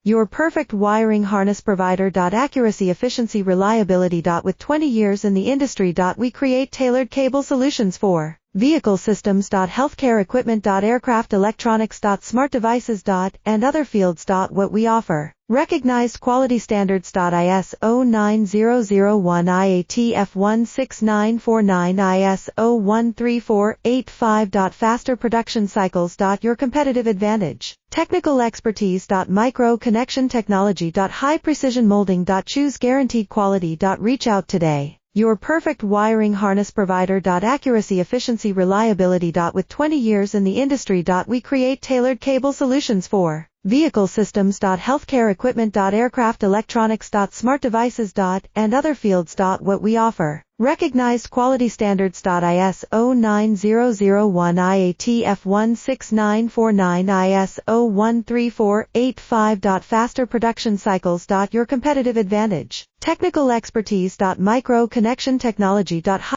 Your perfect wiring harness provider. Accuracy, efficiency, reliability. With 20 years in the industry. We create tailored cable solutions for vehicle systems. Healthcare equipment. Aircraft electronics. Smart devices. And other fields. What we offer. Recognized quality standards. ISO 9001 IATF 16949 ISO 13485. Faster production cycles. Your competitive advantage. Technical expertise. Micro connection technology. High precision molding. Choose guaranteed quality. Reach out today. Your perfect wiring harness provider. Accuracy, efficiency, reliability. With 20 years in the industry. We create tailored cable solutions for vehicle systems. Healthcare equipment. Aircraft electronics. Smart devices. And other fields. What we offer. Recognized quality standards. ISO 9001 IATF 16949 ISO 13485. Faster production cycles. Your competitive advantage. Technical expertise. Micro connection technology.